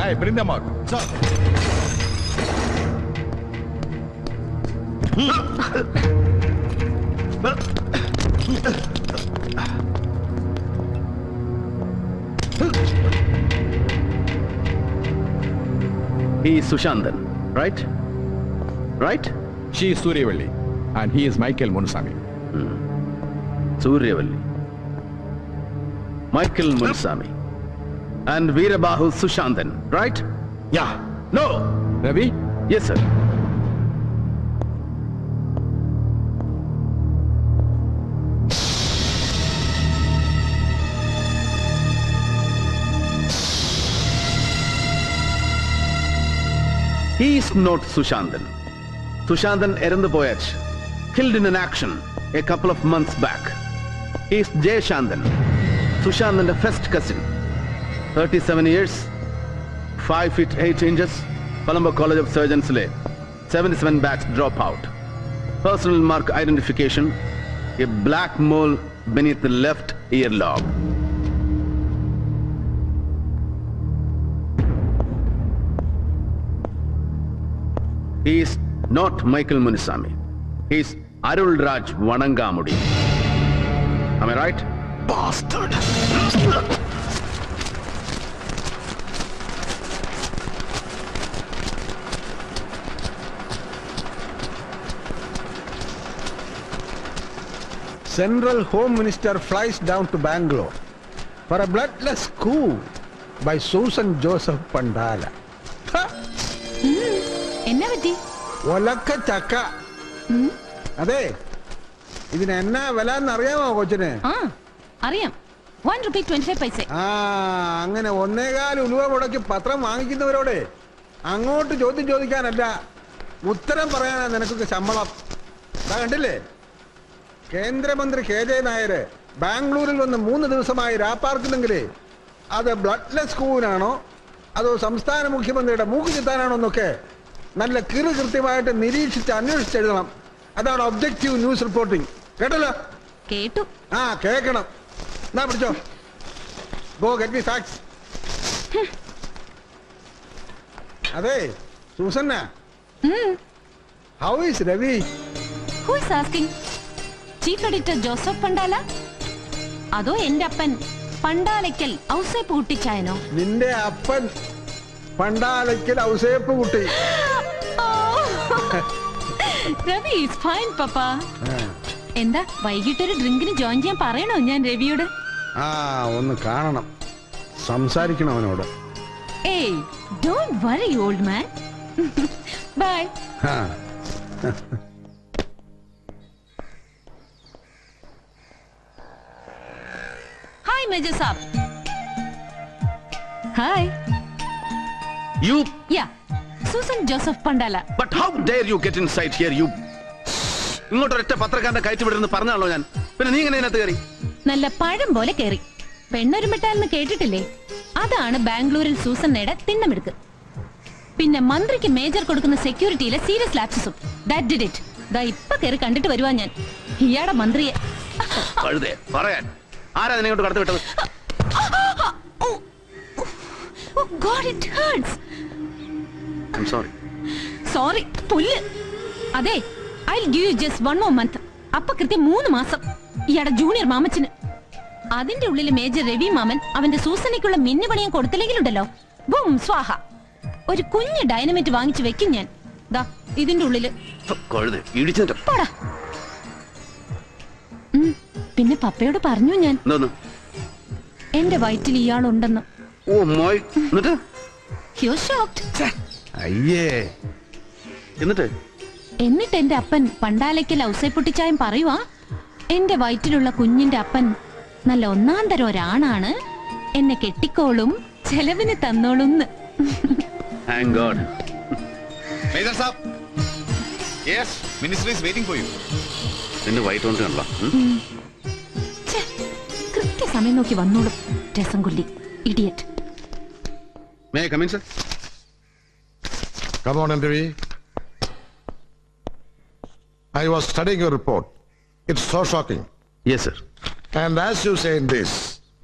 Hey, bring them out. Sir. He is Sushantan, right? Right? She is Suryavalli and he is Michael Munusami. Suryavalli. Michael Munusami. And Veerabahu Sushantan, right? Yeah. No! Ravi? Yes, sir. He is not Sushantan. Sushantan Erandapoyach, killed in an action a couple of months back. He is Jay Shantan, Sushantan's first cousin. 37 years, 5 feet 8 inches, Colombo College of Surgeons Lay, 77 batch dropout. Personal mark identification, a black mole beneath the left earlobe. He is not Michael Munusami. He is Arul Raj Vanangamudi. Am I right? Bastard! Central Home Minister flies down to Bangalore for a bloodless coup by Susan Joseph Pandala. എന്നാ പറ്റി? ഒലക്ക ചക്ക. അതെ, ഇതിന് എന്നാ വില എന്നറിയാമോ കൊച്ചിന്? അറിയാം. 1 rupee 25 paise. അങ്ങനെ 1.25 ഉലുവ മുടക്കി പത്രം വാങ്ങിക്കുന്നവരോടെ അങ്ങോട്ട് ചോദ്യം ചോദിക്കാനല്ല, ഉത്തരം പറയാനാ നിനക്കൊക്കെ ശമ്പളം. കണ്ടില്ലേ, കേന്ദ്രമന്ത്രി KJ നായർ ബാംഗ്ലൂരിൽ വന്ന് 3 ദിവസമായി രാപ്പാർക്കുന്നെങ്കിലേ അത് ബ്ലഡ്ലെസ് കൂവിനാണോ അതോ സംസ്ഥാന മുഖ്യമന്ത്രിയുടെ മൂക്ക് ചിത്താനാണോ എന്നൊക്കെ നല്ല കൃത്യമായിട്ട് നിരീക്ഷിച്ച് അന്വേഷിച്ചെഴുതണം. അതാണ് ഒബ്ജക്റ്റീവ് ന്യൂസ് റിപ്പോർട്ടിംഗ്. കേട്ടല്ലോ? കേട്ടു. കേക്കണം. എന്നാ പിടിച്ചോ. Go get me facts. അതെ Susanna, how is Ravi? Who is asking? Chief Editor Joseph Pandala? അതോ എന്റെ അപ്പൻ പണ്ടാലയ്ക്കൽ ഔസേപ്പ് കുട്ടിച്ചായനോ? നിന്റെ അപ്പൻ പണ്ടാലയ്ക്കൽ ഔസേപ്പ് കുട്ടി. രവി ഈസ് ഫൈൻ പപ്പ. എന്താ വൈകിട്ടൊരു ഡ്രിങ്കിന് ജോയിൻ ചെയ്യാൻ പറയണോ ഞാൻ രവിയോട്? ഒന്ന് കാണണം, സംസാരിക്കണം അവനോട്. Hey don't worry old man. Bye. Hi Major Saab. Hi. You? Yeah, Susan Joseph Pandala. But how dare you get inside here, you? ഇങ്ങോട്ടൊരൊറ്റ പത്രക്കാരന്റെ കയറ്റി വിടുന്നു പറഞ്ഞാണല്ലോ ഞാൻ. പിന്നെ നീ എങ്ങനെ ഇതിനകത്ത് കയറി? നല്ല പഴം പോലെ കയറി. പെണ്ണൊരുമിട്ടാലെന്ന് കേട്ടിട്ടില്ലേ? അതാണ് ബാംഗ്ലൂരിൽ സൂസന്നയുടെ തിണ്ണമെടുക്ക്. പിന്നെ മന്ത്രിക്ക് മേജർ കൊടുക്കുന്ന സെക്യൂരിറ്റിയിലെ സീരിയസ് ലാപ്സസും. That did it. ദാ ഇപ്പൊ കയറി കണ്ടിട്ട് വരുവാ ഞാൻ ഇയാടെ മന്ത്രിയെ. പറയാൻ ആരാ നിന്നെ ഇങ്ങോട്ട് കടത്തി വിട്ടത്? Oh God, it hurts. I'm sorry. Sorry, പുല്ല്. അതെ, I'll give you just 1 more month. അപ്പൊ കൃത്യം 3 മാസം. ഇയാടെ ജൂനിയർ മാമച്ചന്. അതിന്റെ ഉള്ളിൽ മേജർ രവി മാമൻ അവന്റെ സൂസനയ്ക്കുള്ള മിന്നുപണിയും കൊടുത്തില്ലെങ്കിലുണ്ടല്ലോ, ബും സ്വാഹ. ഒരു കുഞ്ഞ് ഡൈനമൈറ്റ് വാങ്ങിച്ചു വെക്കും ഞാൻ. ദാ ഇതിന്റെ ഉള്ളില്. പോടാ. പിന്നെ പപ്പയോട് പറഞ്ഞു ഞാൻ എന്റെ വയറ്റിൽ ഇയാളുണ്ടെന്ന്. എന്നിട്ട് എന്റെ അപ്പൻ പണ്ടാലയ്ക്കൽ ഔസേപ്പൊട്ടിച്ചായം പറയുവാ, എന്റെ വയറ്റിലുള്ള കുഞ്ഞിന്റെ അപ്പൻ നല്ല ഒന്നാം തരം ഒരാണാണ്, എന്നെ കെട്ടിക്കോളും, ചെലവിന് തന്നോളും. കൃത്യസമയം നോക്കി വന്നോളും. രസം കൊല്ലി, idiot. May I come in, sir? Come on, Ravi. I was studying your report. It's so shocking. Yes, sir. And as you say in this,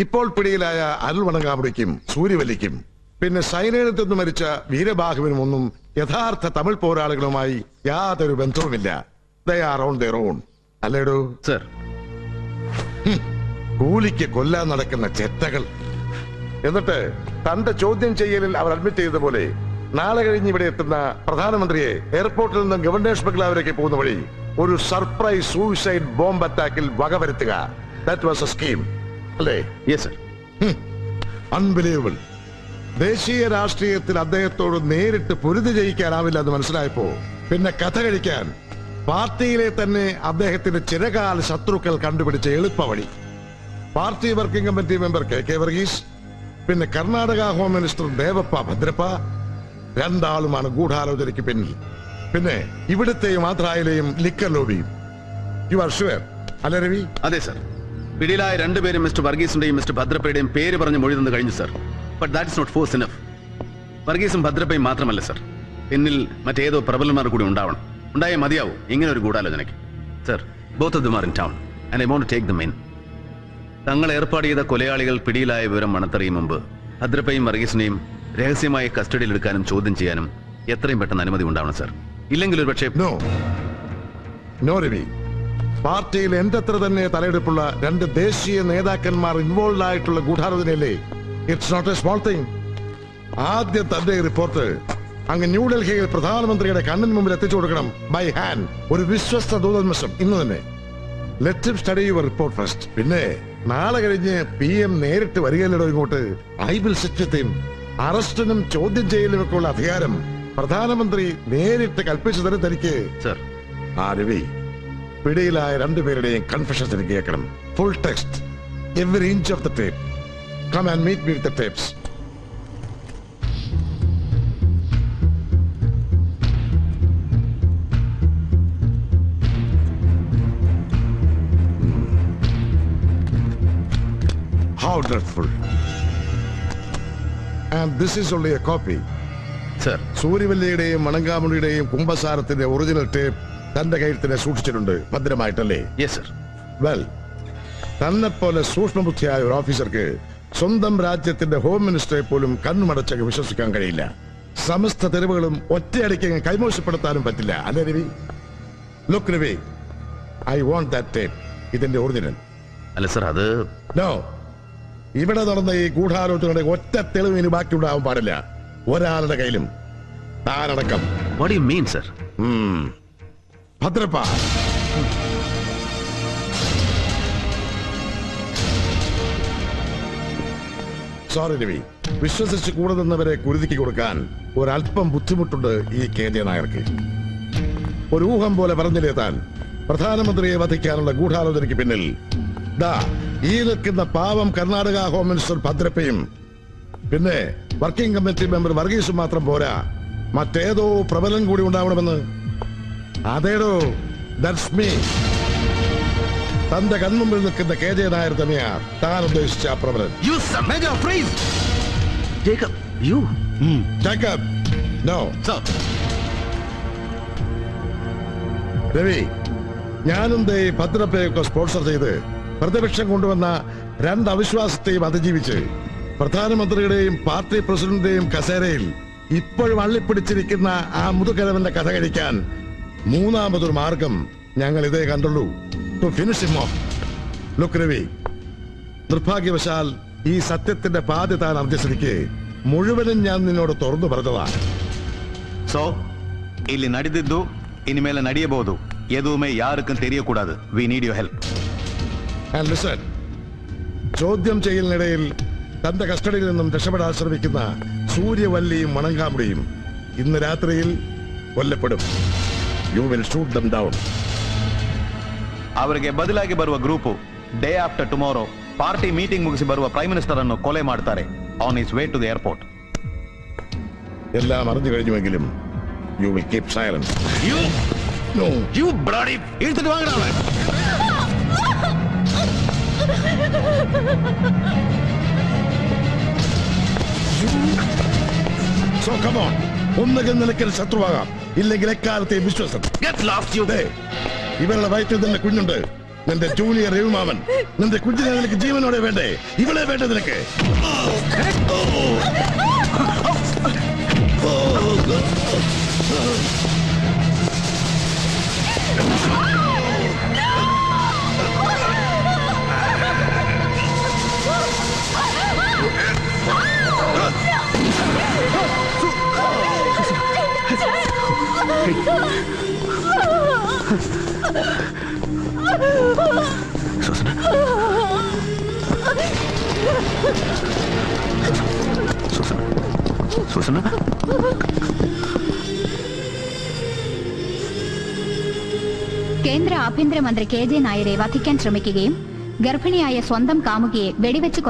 ഇപ്പോൾ പിടിയിലായ അരുൾ വണങ്കാമുടിക്കും സൂര്യവല്ലിക്കും പിന്നെ സൈന്യത്തിൽ നിന്ന് മരിച്ച വീരബാഹുവിനും ഒന്നും യഥാർത്ഥ തമിഴ് പോരാളികളുമായി യാതൊരു ബന്ധവുമില്ല. They are on their own. അല്ലേടോ? സർ, കൂലിക്ക് കൊല്ലാൻ നടക്കുന്ന ചെറ്റകൾ. എന്നിട്ട് തന്റെ ചോദ്യം ചെയ്യലിൽ അവർ അഡ്മിറ്റ് ചെയ്ത പോലെ നാളെ കഴിഞ്ഞ് ഇവിടെ എത്തുന്ന പ്രധാനമന്ത്രിയെ എയർപോർട്ടിൽ നിന്ന് ഗവർണേഴ്സ് ബംഗ്ലാവിലേക്ക് പോകുന്ന വഴി ഒരു സർപ്രൈസ് സൂയിസൈഡ് ബോംബ് അറ്റാക്കിൽ വകവരുത്തുക. That was a scheme. അല്ലേ? Yes sir. അൺബിലീവബിൾ. ദേശീയ രാഷ്ട്രീയത്തിൽ അദ്ദേഹത്തോട് നേരിട്ട് പൊരുതി ജയിക്കാനാവില്ല എന്ന് മനസ്സിലായപ്പോ പിന്നെ കഥ കഴിക്കാൻ പാർട്ടിയിലെ തന്നെ അദ്ദേഹത്തിന്റെ ചിരകാല ശത്രുക്കൾ കണ്ടുപിടിച്ച എളുപ്പവഴി. Party working committee member K Varghese, പിന്നെ കർണാടക ഹോം മിനിസ്റ്റർ ദേവപ്പ ഭദ്രപ്പ, രണ്ടാളുമാണ് ഗൂഢാലോചനയ്ക്ക് പിന്നിൽ. പിന്നെ ഇവിടുത്തെയും ആന്ധ്രയിലെയും ലിക്കർ ലോബിയും. യു ആർ ഷുവർ അല്ലെ രവി? അതെ സർ. പിടിയിലായ രണ്ടുപേരും മിസ്റ്റർ വർഗീസിന്റെയും മിസ്റ്റർ ഭദ്രപ്പയുടെയും പേര് പറഞ്ഞ് മൊഴി തന്നു കഴിഞ്ഞു sir. But that is not force enough. വർഗീസും ഭദ്രപ്പയും മാത്രമല്ല സർ, പിന്നിൽ മറ്റേതോ പ്രബലന്മാർ കൂടി ഉണ്ടാവണം. ഉണ്ടായേ മതിയാവും ഇങ്ങനെ ഒരു ഗൂഢാലോചനയ്ക്ക്. Sir, both of them are in town and I want to take them in. തങ്ങൾ ഏർപ്പാട് ചെയ്ത കൊലയാളികൾ പിടിയിലായ വിവരം മണത്തറിയും മുമ്പ് ഭദ്രപ്പയും വർഗീസിനെയും രഹസ്യമായി കസ്റ്റഡിയിലെടുക്കാനും ചോദ്യം ചെയ്യാനും എത്രയും പെട്ടെന്ന് അനുമതി ഉണ്ടാവണം സർ. ഇല്ലെങ്കിൽ ഒരു പക്ഷേ നോ രവി. പാർട്ടിയിൽ എന്റെ അത്ര തന്നെ തലയെടുപ്പുള്ള രണ്ട് ദേശീയ നേതാക്കന്മാർ ഇൻവോൾവ് ആയിട്ടുള്ള ഗൂഢാലോചനയല്ലേ? It's not a small thing. ആദ്യം തന്റെ റിപ്പോർട്ട് അങ്ങ് ന്യൂഡൽഹിയിൽ പ്രധാനമന്ത്രിയുടെ കണ്ണിന് മുമ്പിൽ എത്തിച്ചു കൊടുക്കണം ബൈ ഹാൻഡ്. ഒരു വിശ്വസ്ത ദൂതന്മസം ഇന്ന് തന്നെ. Let him study your report first. പിന്നെ നാളെ കഴിഞ്ഞ് PM നേരിട്ട് വരികയല്ലോ ഇങ്ങോട്ട്. I will sit with him. അറസ്റ്റിനും ചോദ്യം ചെയ്യലിനും ഒക്കെ ഉള്ള അധികാരം പ്രധാനമന്ത്രി നേരിട്ട് കൽപ്പിച്ചു തരും തനിക്ക്. സർ, ആ രവി, പിടിയിലായ രണ്ടുപേരുടെയും കൺഫെഷൻസ് എനിക്ക് കേൾക്കണം. Full text, every inch of the tape. Come and meet me with the tapes. How dreadful. And this is only a copy. Sir. സൂര്യവല്ലിയുടെയും മണങ്കാമുടിയുടെയും കുംഭസാരത്തിന്റെ ഒറിജിനൽ ടേപ്പ് തന്റെ കയ്യിൽ തന്നെ സൂക്ഷിച്ചിട്ടുണ്ട് ഭദ്രമായിട്ടല്ലേ? Yes sir. വെൽ, തന്നെ പോലെ സൂക്ഷ്മബുദ്ധിയായ ഒരു ഓഫീസർക്ക് സ്വന്തം രാജ്യത്തിന്റെ ഹോം മിനിസ്റ്ററെ പോലും കണ്ണുമടച്ചങ്ങ് വിശ്വസിക്കാൻ കഴിയില്ല. സമസ്ത തെരുവുകളും ഒറ്റയടിക്ക് കൈമോശപ്പെടുത്താനും പറ്റില്ല. അല്ലേ Ravi? Look Ravi, I want that tape. ഇതിന്റെ ഒറിജിനൽ. അല്ല സർ, അത് നോ. ഇവിടെ നടന്ന ഈ ഗൂഢാലോചനയുടെ ഒറ്റ തെളിവ് ഇനി ബാക്കിയുണ്ടാവാൻ പാടില്ല. ഒരാളുടെ കയ്യിലും, താനടക്കം. What you mean sir? Bhadrappa, sorry Ravi. വിശ്വസിച്ച് കൂടെ നിന്നവരെ കുരുതിക്ക് കൊടുക്കാൻ ഒരല്പം ബുദ്ധിമുട്ടുണ്ട് ഈ KJ നായർക്ക്. ഒരു ഊഹം പോലെ പറഞ്ഞില്ലേ താൻ പ്രധാനമന്ത്രിയെ വധിക്കാനുള്ള ഗൂഢാലോചനയ്ക്ക് പിന്നിൽ ദാ ഈ നിൽക്കുന്ന പാവം കർണാടക ഹോം മിനിസ്റ്റർ ഭദ്രപ്പയും പിന്നെ വർക്കിംഗ് കമ്മിറ്റി മെമ്പർ വർഗീസും മാത്രം പോരാ, മറ്റേതോ പ്രബലൻ കൂടി ഉണ്ടാവണമെന്ന്. അതേടോ, ദാറ്റ്സ് മീ. തന്റെ കൺമുമ്പിൽ നിൽക്കുന്ന KJ നായർ തന്നെയാ താൻ ഉദ്ദേശിച്ച ആ പ്രബലൻ. Jacob, no. രവി, ഞാനും ദേ ഭദ്രപ്പയൊക്കെ സ്പോൺസർ ചെയ്ത് പ്രതിപക്ഷം കൊണ്ടുവന്ന രണ്ട് അവിശ്വാസത്തെയും അതിജീവിച്ച് പ്രധാനമന്ത്രിയുടെയും പാർട്ടി പ്രസിഡന്റിന്റെയും കസേരയിൽ ഇപ്പോഴും അള്ളിപ്പിടിച്ചിരിക്കുന്ന ആ മുതുകരവന്റെ കഥ കഴിക്കാൻ മൂന്നാമതൊരു മാർഗം ഞങ്ങൾ ഇതേ കണ്ടുള്ളൂ. To finish him off. Look Ravi, നിർഭാഗ്യവശാൽ ഈ സത്യത്തിന്റെ പാതി താൻ അർജിസ്ഥിതിക്ക് മുഴുവനും ഞാൻ നിന്നോട് തുറന്നു പറഞ്ഞതാ. സോ ಇಲ್ಲಿ ನಡೆದಿದ್ದು ಇನ್ಮೇಲೆ ನಡೆಯಬಹುದು. ಎದುವೇ ಯಾರಕ್ಕೂ ತೆರೆಯಕೂಡದು. We need your help. And listen, ചോദ്യം ചെയ്യലിനിടയിൽ തന്റെ കസ്റ്റഡിയിൽ നിന്നും രക്ഷപ്പെടാൻ ശ്രമിക്കുന്ന സൂര്യവല്ലിയും മണങ്കാമുടിയും ഇന്ന് രാത്രിയിൽ കൊല്ലപ്പെടും. You will shoot them down. ಅವರಿಗೆ ಬದಲಾಗಿ ಬರುವ group day after tomorrow party meeting ಮುಗಿಸಿ ಬರುವ ಪ್ರೈಮ್ ಮಿನಿಸ್ಟರ್ ಅನ್ನು ಕೊಲೆ ಮಾಡ್ತಾರೆ on his way to the airport. എല്ലാം അറിഞ്ഞു കഴിഞ്ഞുവെങ്കിലും you will keep silent. You bloody എടുത്തിട്ട് വാങ്ങടാ. So come on, ഒന്നുകിൽ നിനക്ക് ശത്രുവാകാം, ഇല്ലെങ്കിൽ എക്കാലത്തെ വിശ്വാസം. Get lost you there. ഇവരുടെ വയറ്റിൽ തന്നെ കുഞ്ഞുണ്ട്. നിന്റെ ജൂനിയർ രവിമാമൻ. നിന്റെ കുഞ്ഞിനെ നിനക്ക് ജീവനോടെ വേണ്ടേ? ഇവളെ വേണ്ടേ നിനക്ക്? കേന്ദ്ര ആഭ്യന്തരമന്ത്രി കെ ജെ നായരെ വധിക്കാൻ ശ്രമിക്കുകയും ഗർഭിണിയായ സ്വന്തം കാമുകിയെ വെടിവെച്ച്